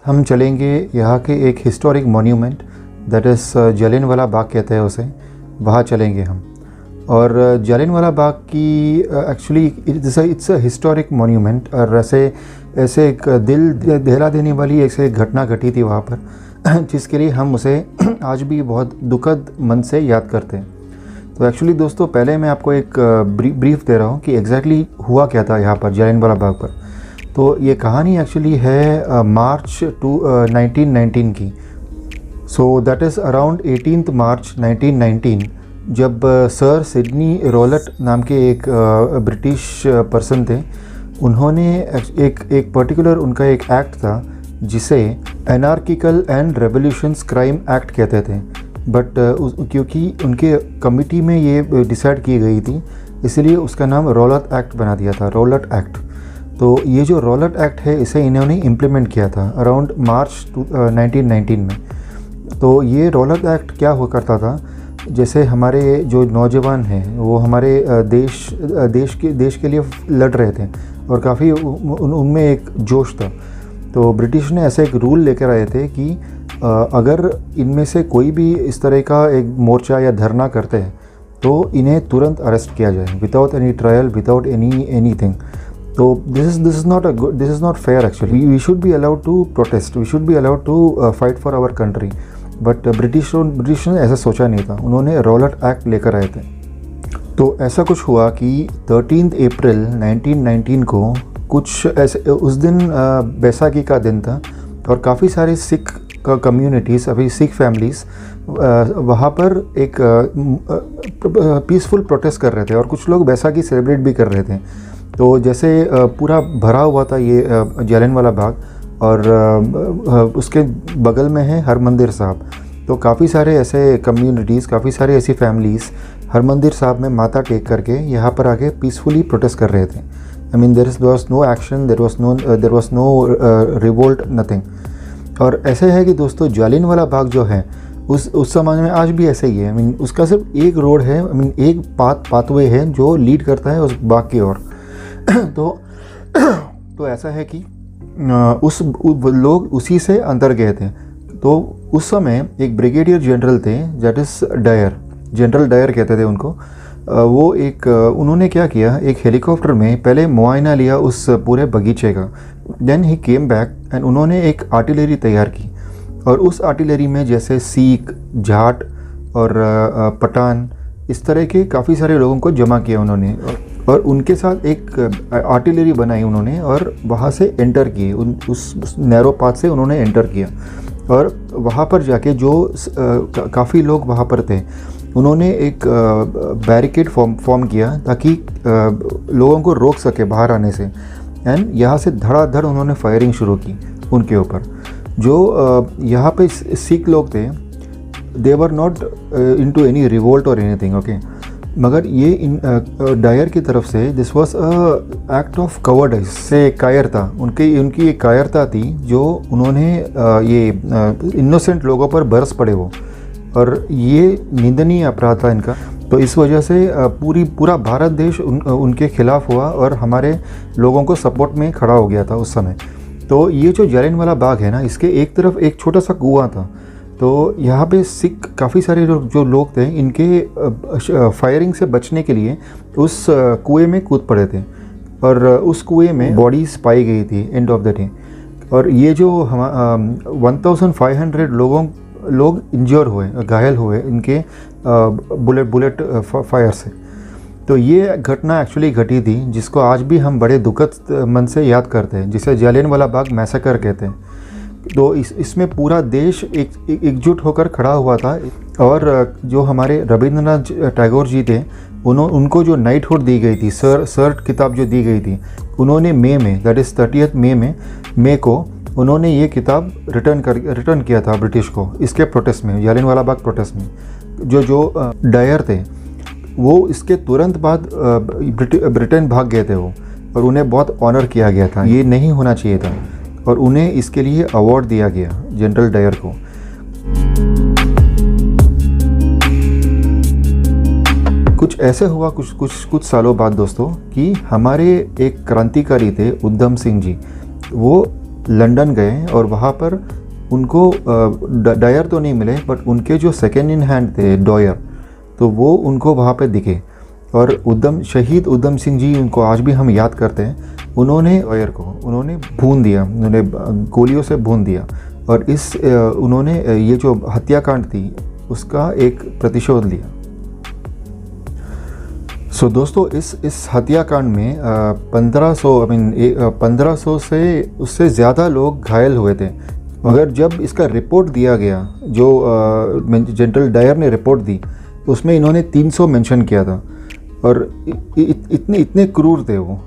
हम चलेंगे यहाँ के एक historic monument, that is Jallianwala Bagh कहते हैं उसे, वहाँ चलेंगे हम। और जलियांवाला बाग की actually it's a historic monument, और ऐसे एक दिल दहला देने वाली एक घटना घटी थी वहाँ पर, जिसके लिए हम उसे आज भी बहुत दुखद मन से याद करते हैं। तो एक्चुअली दोस्तों, पहले मैं आपको एक ब्रीफ दे रहा हूँ कि एग्जैक्टली हुआ क्या था यहाँ पर जलियांवाला बाग पर। तो ये कहानी एक्चुअली है मार्च 1919 की। सो दैट इज़ अराउंड 18 मार्च 1919, जब सर सिडनी रॉलेट नाम के एक ब्रिटिश पर्सन थे। उन्होंने एक पर्टिकुलर उनका एक एक्ट था जिसे anarchical and revolutions crime act कहते थे, बट क्योंकि उनके कमिटी में ये डिसाइड की गई थी, इसलिए उसका नाम रॉलेट एक्ट बना दिया था, रॉलेट एक्ट। तो ये जो रॉलेट एक्ट है, इसे इन्होंने इम्प्लीमेंट किया था अराउंड मार्च 1919 में। तो ये रॉलेट एक्ट क्या हुआ करता था, जैसे हमारे जो नौजवान हैं वो हमारे देश के लिए लड़ रहे थे और काफ़ी उनमें एक जोश था। तो ब्रिटिश ने ऐसे एक रूल लेकर आए थे कि अगर इनमें से कोई भी इस तरह का एक मोर्चा या धरना करते हैं तो इन्हें तुरंत अरेस्ट किया जाए, without any trial, without anything. तो this is not fair actually. We should be allowed to protest. We should be allowed to fight for our country. But British ने ऐसा सोचा नहीं था, उन्होंने रॉलेट एक्ट लेकर आए थे। तो ऐसा कुछ हुआ कि 13 अप्रैल 1919 को कुछ ऐसे, उस दिन बैसाखी का दिन था और काफ़ी सारे सिख कम्युनिटीज़, अभी सिख फैमिलीज़ वहाँ पर एक पीसफुल प्रोटेस्ट कर रहे थे और कुछ लोग बैसाखी सेलिब्रेट भी कर रहे थे। तो जैसे पूरा भरा हुआ था ये जलियांवाला बाग, और उसके बगल में है हरमंदिर साहब। तो काफ़ी सारे ऐसे कम्युनिटीज़, काफ़ी सारे ऐसी फैमिलीज़ हरमंदिर साहब में माथा टेक करके यहाँ पर आके पीसफुली प्रोटेस्ट कर रहे थे। I mean there was no action, there was no revolt, nothing. और ऐसे है कि दोस्तों, जलियांवाला बाग जो है उस समय में आज भी ऐसे ही है। आई मीन उसका सिर्फ एक रोड है, आई मीन एक पाथवे है जो लीड करता है उस बाग की ओर। तो ऐसा है कि लोग उसी से अंदर गए थे। तो उस समय एक ब्रिगेडियर जनरल थे, that is Dyer, general Dyer कहते थे उनको। वो उन्होंने क्या किया, एक हेलीकॉप्टर में पहले मुआयना लिया उस पूरे बगीचे का। Then he came back and उन्होंने एक आर्टिलरी तैयार की, और उस आर्टिलरी में जैसे सिख, जाट और पठान, इस तरह के काफ़ी सारे लोगों को जमा किया उन्होंने, और उनके साथ एक आर्टिलरी बनाई उन्होंने और वहाँ से एंटर किए, उस नैरो पाथ से उन्होंने एंटर किया। और वहाँ पर जाके जो काफ़ी लोग वहाँ पर थे, उन्होंने एक बैरिकेड फॉर्म किया ताकि लोगों को रोक सके बाहर आने से। एंड यहाँ से धड़ाधड़ उन्होंने फायरिंग शुरू की उनके ऊपर। जो यहाँ पे सिख लोग थे, they were not into any revolt और एनीथिंग, ओके। मगर ये डायर की तरफ से this was a act of cowardice, से कायरता, उनकी एक कायरता थी जो उन्होंने ये इनोसेंट लोगों पर बरस पड़े वो, और ये निंदनीय अपराध था इनका। तो इस वजह से पूरा भारत देश उनके खिलाफ हुआ और हमारे लोगों को सपोर्ट में खड़ा हो गया था उस समय। तो ये जो जलियांवाला बाग है ना, इसके एक तरफ एक छोटा सा कुआं था। तो यहाँ पे सिख काफ़ी सारे जो लोग थे, इनके फायरिंग से बचने के लिए उस कुएं में कूद पड़े थे, और उस कुएं में बॉडीज़ पाई गई थी एंड ऑफ द डे। और ये जो 1500 लोग इंजर हुए, घायल हुए इनके बुलेट फायर से। तो ये घटना एक्चुअली घटी थी, जिसको आज भी हम बड़े दुखद मन से याद करते हैं, जिसे जलियांवाला बाग मैसेकर कहते हैं। तो इसमें पूरा देश एकजुट होकर खड़ा हुआ था। और जो हमारे रविंद्रनाथ टैगोर जी थे, उनको जो नाइटहुड दी गई थी, सर किताब जो दी गई थी, उन्होंने मई में, दैट इज़ 30 मई को उन्होंने ये किताब रिटर्न किया था ब्रिटिश को, इसके प्रोटेस्ट में, जलियांवाला बाग प्रोटेस्ट में। जो डायर थे वो इसके तुरंत बाद ब्रिटेन भाग गए थे वो, और उन्हें बहुत ऑनर किया गया था। ये नहीं होना चाहिए था। और उन्हें इसके लिए अवार्ड दिया गया जनरल डायर को। कुछ ऐसे हुआ कुछ सालों बाद दोस्तों कि हमारे एक क्रांतिकारी थे उधम सिंह जी, वो लंदन गए और वहाँ पर उनको डायर तो नहीं मिले, बट उनके जो सेकेंड इन हैंड थे डॉयर, तो वो उनको वहाँ पे दिखे। और शहीद उधम सिंह जी, उनको आज भी हम याद करते हैं। उन्होंने डॉयर को भून दिया, उन्होंने गोलियों से भून दिया, और उन्होंने ये जो हत्याकांड थी उसका एक प्रतिशोध लिया। सो दोस्तों, इस हत्याकांड में 1500 से उससे ज़्यादा लोग घायल हुए थे। मगर जब इसका रिपोर्ट दिया गया, जो जनरल डायर ने रिपोर्ट दी, उसमें इन्होंने 300 मेंशन किया था। और इतने क्रूर थे वो।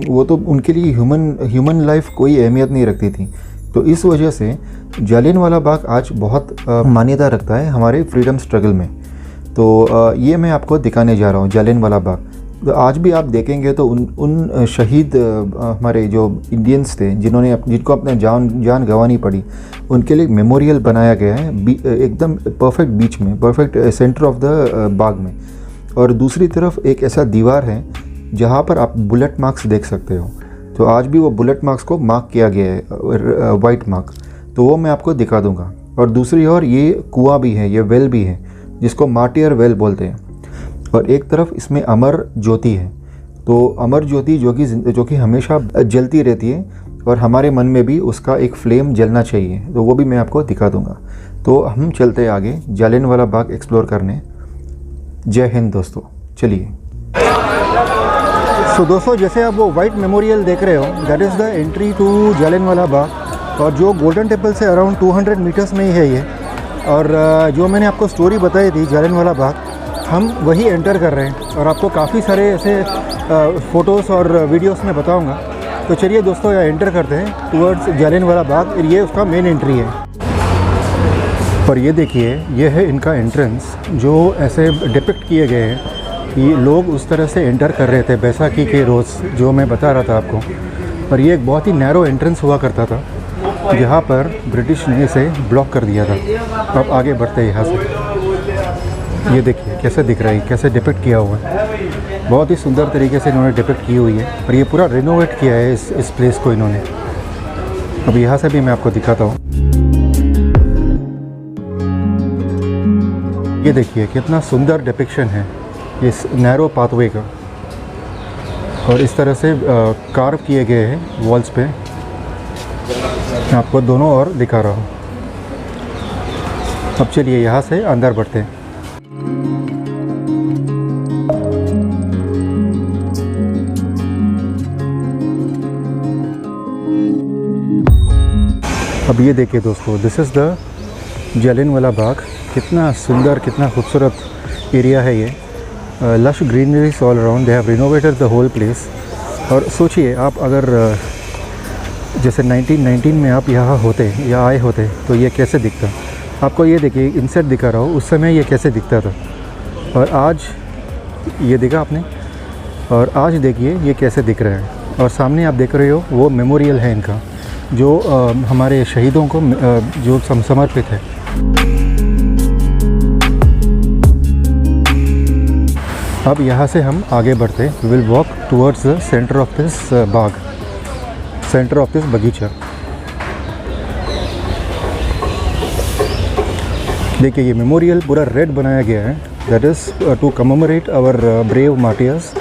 वो तो उनके लिए ह्यूमन लाइफ कोई अहमियत नहीं रखती थी। तो इस वजह से जालियनवाला बाग आज बहुत मान्यता रखता है हमारे फ्रीडम स्ट्रगल में। तो ये मैं आपको दिखाने जा रहा हूँ जालियनवाला बाग। तो आज भी आप देखेंगे तो उन शहीद हमारे जो इंडियंस थे जिनको अपने जान गंवानी पड़ी, उनके लिए मेमोरियल बनाया गया है एकदम परफेक्ट बीच में, परफेक्ट सेंटर ऑफ द बाग में। और दूसरी तरफ एक ऐसा दीवार है जहाँ पर आप बुलेट मार्क्स देख सकते हो। तो आज भी वो बुलेट मार्क्स को मार्क किया गया है, वाइट मार्क, तो वो मैं आपको दिखा दूंगा। और दूसरी ओर ये कुआं भी है, ये वेल भी है, जिसको मार्टियर वेल बोलते हैं। और एक तरफ इसमें अमर ज्योति है। तो अमर ज्योति जो कि हमेशा जलती रहती है, और हमारे मन में भी उसका एक फ्लेम जलना चाहिए। तो वो भी मैं आपको दिखा दूंगा। तो हम चलते हैं आगे जालियनवाला बाग एक्सप्लोर करने। जय हिंद दोस्तों, चलिए। सो दोस्तों, जैसे आप वो वाइट मेमोरियल देख रहे हो, that is the entry to Jallianwala Bagh. और जो गोल्डन टेम्पल से अराउंड 200 मीटर्स में ही है ये। और जो मैंने आपको स्टोरी बताई थी जालियनवाला बाग, हम वही एंटर कर रहे हैं। और आपको काफ़ी सारे ऐसे फ़ोटोज़ और वीडियोस में बताऊंगा। तो चलिए दोस्तों, यहाँ एंटर करते हैं टूवर्ड्स जालियनवाला बाग। ये उसका मेन एंट्री है। और ये देखिए, ये है इनका एंट्रेंस, जो ऐसे डिपिक्ट किए गए हैं कि लोग उस तरह से एंटर कर रहे थे बैसाखी के रोज़, जो मैं बता रहा था आपको। और ये एक बहुत ही नैरो एंट्रेंस हुआ करता था, जहाँ पर ब्रिटिश ने इसे ब्लॉक कर दिया था। अब आगे बढ़ते हैं यहाँ से। ये देखिए कैसे दिख रहा है, कैसे डिपिक्ट किया हुआ है। बहुत ही सुंदर तरीके से इन्होंने डिपिक्ट की हुई है। और ये पूरा रिनोवेट किया है इस प्लेस को इन्होंने। अब यहाँ से भी मैं आपको दिखाता हूँ। ये देखिए कितना सुंदर डिपिक्शन है इस नैरो पाथवे का। और इस तरह से कार्व किए गए हैं वॉल्स पे। मैं आपको दोनों ओर दिखा रहा हूँ। अब चलिए यहाँ से अंदर बढ़ते हैं। अब ये देखिए दोस्तों, this is the Jallianwala Bagh. कितना सुंदर, कितना खूबसूरत एरिया है ये। Lush greeneries all around, they have renovated the whole place. और सोचिए, आप अगर जैसे 1919 में आप यहाँ होते या आए होते तो ये कैसे दिखता। आपको ये देखिए इंसेट दिखा रहा हूँ, उस समय ये कैसे दिखता था। और आज ये देखा आपने, और आज देखिए ये कैसे दिख रहा है। और सामने आप देख रहे हो वो मेमोरियल है इनका, जो हमारे शहीदों को जो समर्पित है। अब यहाँ से हम आगे बढ़ते, we will walk towards the centre of this Bagh, centre of this बगीचा। देखिए ये मेमोरियल पूरा रेड बनाया गया है, that is to commemorate our brave martyrs.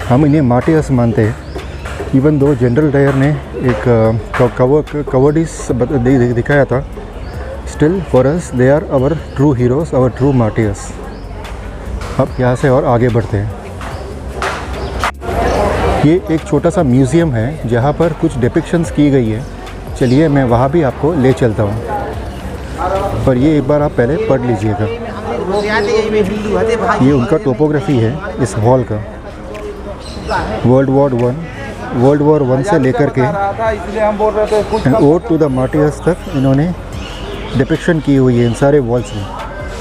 हम इन्हें मार्टियर्स मानते हैं। इवन दो जनरल डायर ने एक कवर्डिस दिखाया था, still for us they are our true heroes, our true martyrs. अब यहाँ से और आगे बढ़ते हैं। ये एक छोटा सा म्यूज़ियम है जहाँ पर कुछ डिपिक्शंस की गई है। चलिए मैं वहाँ भी आपको ले चलता हूँ। पर ये एक बार आप पहले पढ़ लीजिएगा। ये उनका टोपोग्राफी है इस हॉल का। वर्ल्ड वॉर 1 से लेकर के end ode to the martyrs तक इन्होंने डिपिक्शन की हुई है इन सारे वॉल्स में।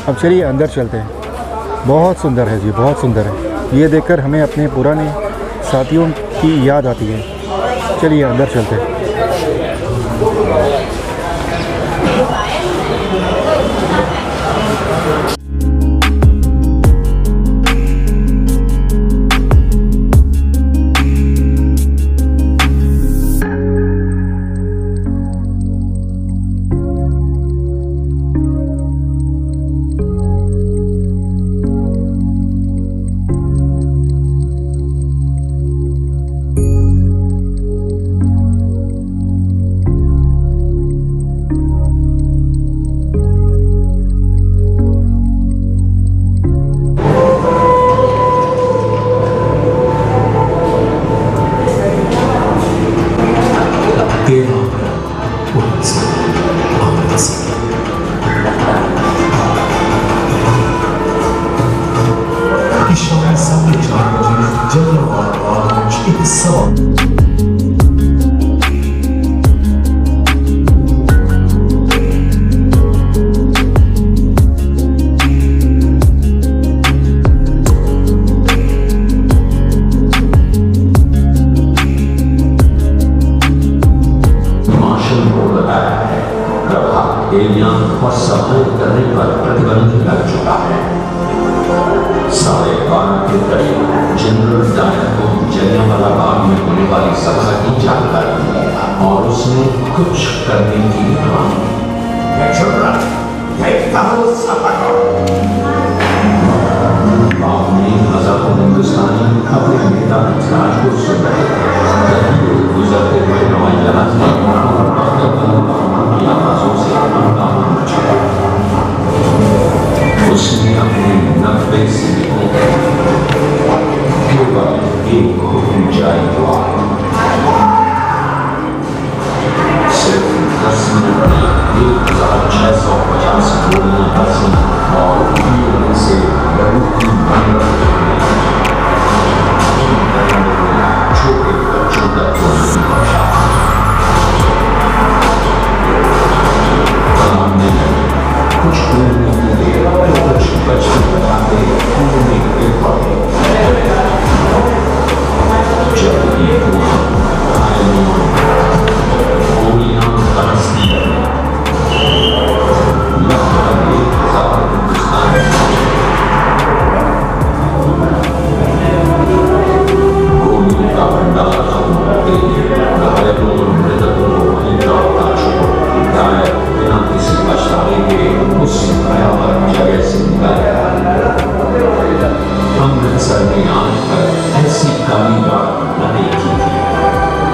अब चलिए अंदर चलते हैं। बहुत सुंदर है जी, बहुत सुंदर है। ये देखकर हमें अपने पुराने साथियों की याद आती है। चलिए अंदर चलते हैं। एलियां और सफाई करने पर प्रतिबंध लग चुका है। 12:30 के करीब जनरल डायर को जलियांवाला बाग में होने वाली सभा की जानकारी दी और उसने कुछ करने की मांग। बाग में हजारों हिंदुस्तानी अपने नेता राज को सुन रहे थे। गुजरते हुए हवाई जहाज ने उसने अपने 90 सैनिकों केवल एक हुक्म जारी हुआ। सिर्फ 10 मिनट में 1650 गोलियां बरसी और तीर से लड़ू की छोटे बच्चों तक गोली पहुंचा। कुछ बोलने के लिए कुछ बच्चे बताते उन्होंने गिर पड़े। जब ये हुआ गोलियां बरसती रही। लगभग 1000 हिंदुस्तानी गोलियों का भंडार खत्म होते ही घायलों और मृतकों को वहीं लौटा छोड़ डायर बिना किसी पछतावे के उस भयावह जगह से निकाला। अमृतसर में आज तक ऐसी काली रात न देखी थी।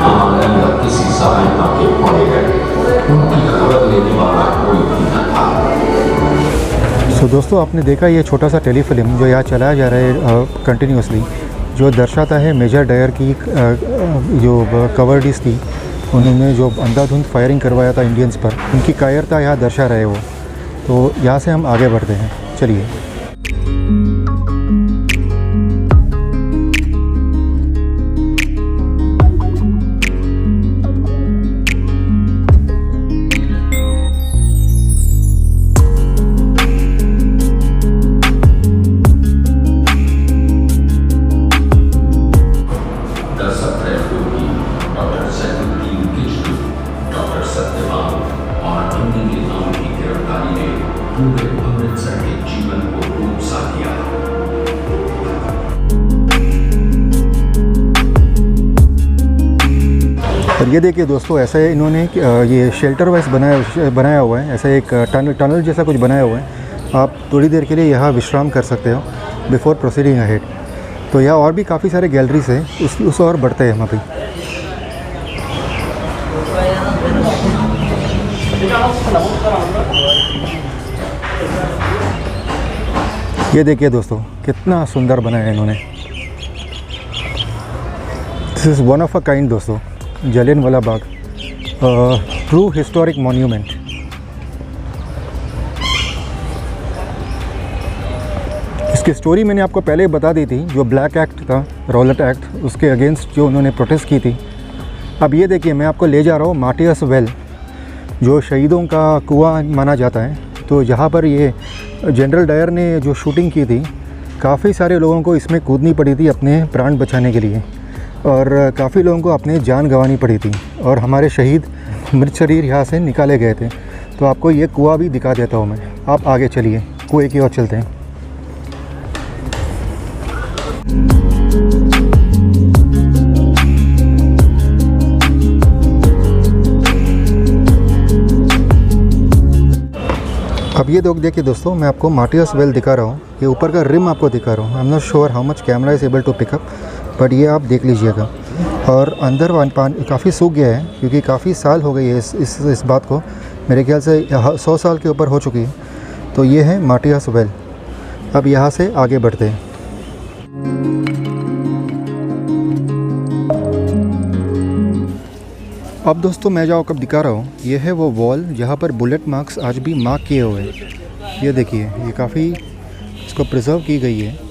हमारे अंदर किसी सहायता के पड़े गए, उनकी खबर लेने वाला कोई भी न था। सो दोस्तों, आपने देखा ये छोटा सा टेलीफिल्म जो यहाँ चलाया जा रहा है कंटिन्यूसली, जो दर्शाता है मेजर डायर की जो कवर्डिस थी, उन्होंने जो अंधाधुंध फायरिंग करवाया था इंडियंस पर, उनकी कायरता यहाँ दर्शा रहे वो। तो यहाँ से हम आगे बढ़ते हैं, चलिए। और ये देखिए दोस्तों, ऐसा इन्होंने ये शेल्टर वाइज बनाया हुआ है। ऐसा एक टनल जैसा कुछ बनाया हुआ है। आप थोड़ी देर के लिए यहाँ विश्राम कर सकते हो बिफोर प्रोसीडिंग अहेड। तो यहाँ और भी काफ़ी सारे गैलरीज हैं, उस और बढ़ते हैं हम अभी। ये देखिए दोस्तों, कितना सुंदर बनाया है इन्होंने। This is one of a kind दोस्तों, Jallianwala Bagh, true historic monument. इसकी स्टोरी मैंने आपको पहले ही बता दी थी, जो ब्लैक एक्ट था, रॉलेट एक्ट, उसके अगेंस्ट जो उन्होंने प्रोटेस्ट की थी। अब ये देखिए, मैं आपको ले जा रहा हूँ मार्टियर्स वेल, जो शहीदों का कुआं माना जाता है। तो यहाँ पर ये जनरल डायर ने जो शूटिंग की थी, काफ़ी सारे लोगों को इसमें कूदनी पड़ी थी अपने प्राण बचाने के लिए, और काफ़ी लोगों को अपनी जान गंवानी पड़ी थी। और हमारे शहीद मृत शरीर यहाँ से निकाले गए थे। तो आपको ये कुआं भी दिखा देता हूँ मैं। आप आगे चलिए, कुएं की ओर चलते हैं। अब ये देखिए दोस्तों, मैं आपको मार्टियर्स वेल दिखा रहा हूँ। ये ऊपर का रिम आपको दिखा रहा हूँ। I am not sure how much camera is able to pick up, but ये आप देख लीजिएगा। और अंदर पानी काफ़ी सूख गया है, क्योंकि काफ़ी साल हो गई है इस बात को। मेरे ख्याल से 100 साल के ऊपर हो चुकी है। तो ये है मार्टियर्स वेल। अब यहाँ से आगे बढ़ते हैं। अब दोस्तों मैं जो आपको दिखा रहा हूँ, ये है वो वॉल जहाँ पर बुलेट मार्क्स आज भी मार्क किए हुए हैं। ये देखिए, ये काफ़ी इसको प्रिजर्व की गई है।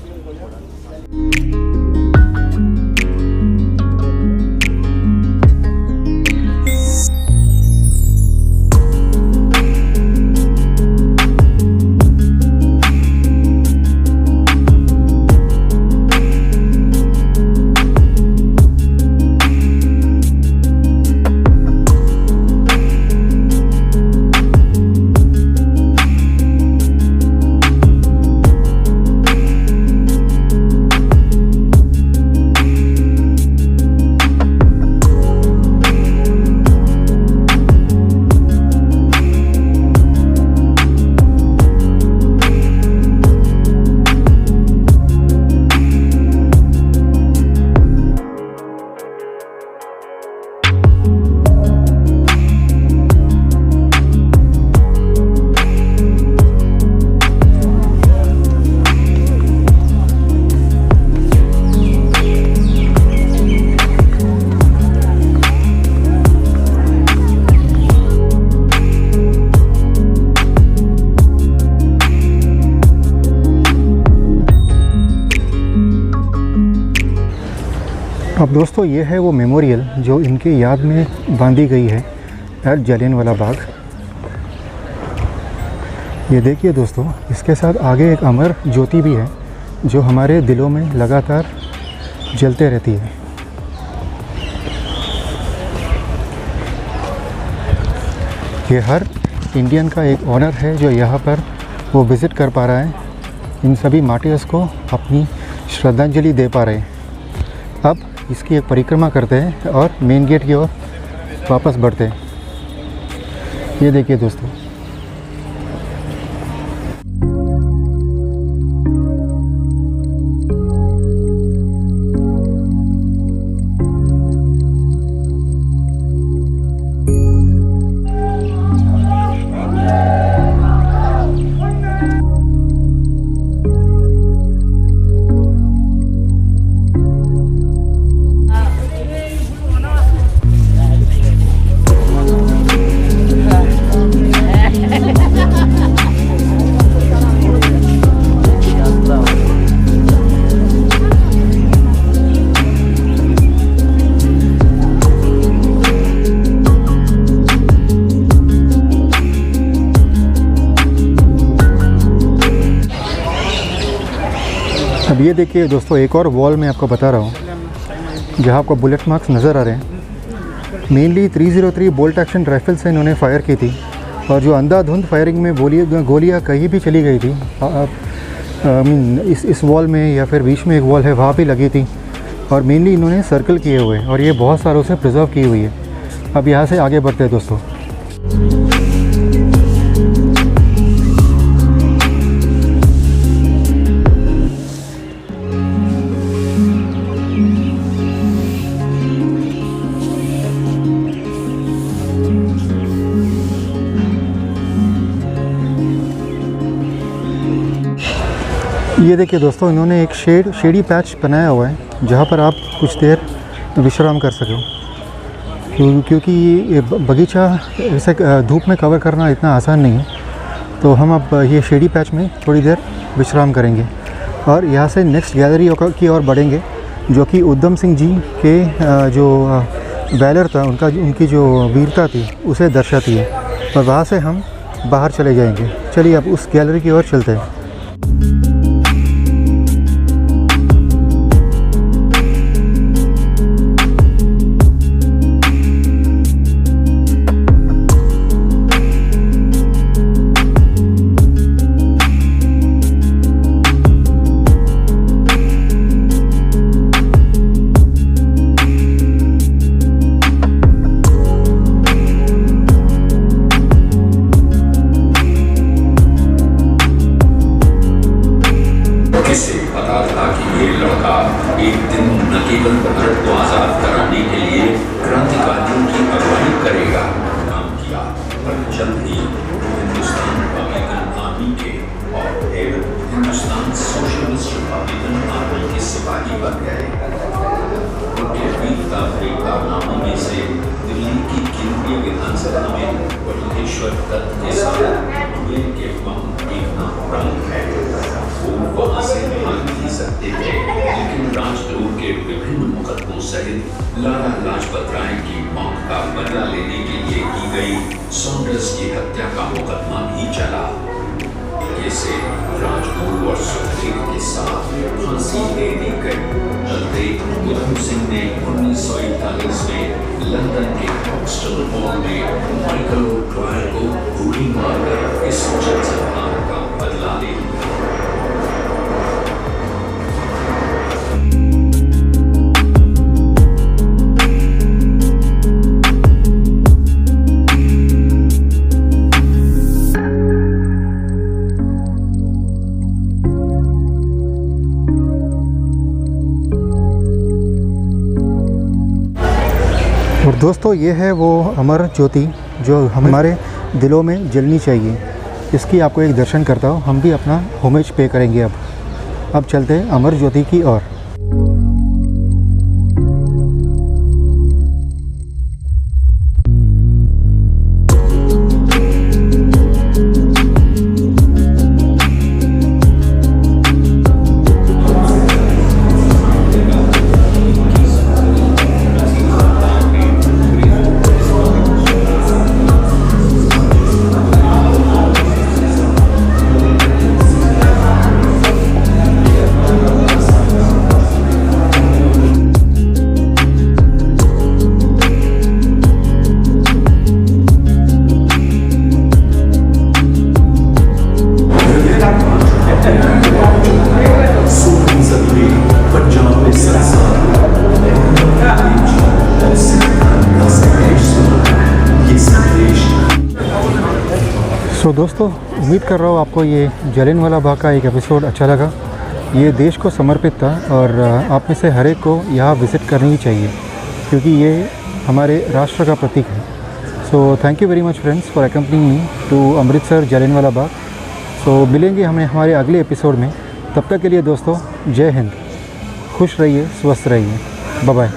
अब दोस्तों ये है वो मेमोरियल जो इनके याद में बांधी गई है एट जलियांवाला बाग। ये देखिए दोस्तों, इसके साथ आगे एक अमर ज्योति भी है जो हमारे दिलों में लगातार जलते रहती है। ये हर इंडियन का एक ऑनर है जो यहाँ पर वो विज़िट कर पा रहा है, इन सभी मार्टियर्स को अपनी श्रद्धांजलि दे पा रहे हैं। अब इसकी एक परिक्रमा करते हैं और मेन गेट की ओर वापस बढ़ते हैं। ये देखिए दोस्तों, अब ये देखिए दोस्तों, एक और वॉल मैं आपको बता रहा हूँ जहाँ आपको बुलेट मार्क्स नज़र आ रहे हैं। मेनली 303 बोल्ट एक्शन राइफल से इन्होंने फायर की थी, और जो अंधाधुंध फायरिंग में गोलियाँ कहीं भी चली गई थी, इस वॉल में या फिर बीच में एक वॉल है वहाँ भी लगी थी, और मेनली इन्होंने सर्कल किए हुए हैं और ये बहुत सालों से प्रिजर्व की हुई है। अब यहाँ से आगे बढ़ते हैं दोस्तों। ये देखिए दोस्तों, इन्होंने एक शेडी पैच बनाया हुआ है जहाँ पर आप कुछ देर विश्राम कर सकें, क्योंकि ये बगीचा ऐसे धूप में कवर करना इतना आसान नहीं है। तो हम अब ये शेडी पैच में थोड़ी देर विश्राम करेंगे और यहाँ से नेक्स्ट गैलरी की ओर बढ़ेंगे, जो कि उधम सिंह जी के जो वैलर था, उनकी जो वीरता थी उसे दर्शाती है, और वहाँ से हम बाहर चले जाएंगे। चलिए अब उस गैलरी की ओर चलते हैं। आर्मी के और फिर हिंदुस्तान सोशलिस्ट रिपब्लिकन आर्मी के सिपाही बन गए। उनके वीरता भरे कारनामों में से दिल्ली की केंद्रीय विधानसभा में वटुकेश्वर दत्त के साथ हमले के बम गिरना प्रमुख है। वो वहां से भाग नहीं सकते थे, लेकिन राजद्रोह के विभिन्न मुकदमों सहित लाला लाजपत राय की मौत का बदला लेने के लिए की गई सॉन्डर्स की हत्या का मुकदमा भी चला। इसे राजगुरु और सुखदेव के साथ फांसी दे दी गई। चलते उधम सिंह ने 1941 में लंदन के हॉस्टल हॉल में माइकल ओ'ड्वायर को गोली मारकर इस जनसंहार का बदला ले लिया। और दोस्तों ये है वो अमर ज्योति जो हमारे दिलों में जलनी चाहिए। इसकी आपको एक दर्शन करता हूँ, हम भी अपना होमेज पे करेंगे। अब चलते हैं अमर ज्योति की ओर। तो दोस्तों उम्मीद कर रहा हूँ आपको ये जलियांवाला बाग का एक एपिसोड अच्छा लगा। ये देश को समर्पित था और आप में से हर एक को यहाँ विज़िट करनी ही चाहिए, क्योंकि ये हमारे राष्ट्र का प्रतीक है। So thank you very much friends for accompanying me to Amritsar Jallianwala Bagh. So मिलेंगे हमें हमारे अगले एपिसोड में। तब तक के लिए दोस्तों जय हिंद, खुश रहिए, स्वस्थ रहिए, bye bye.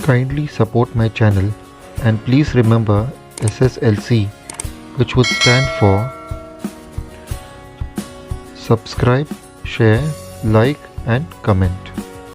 Kindly support my channel and please remember SSLC, which would stand for subscribe, share, like and comment.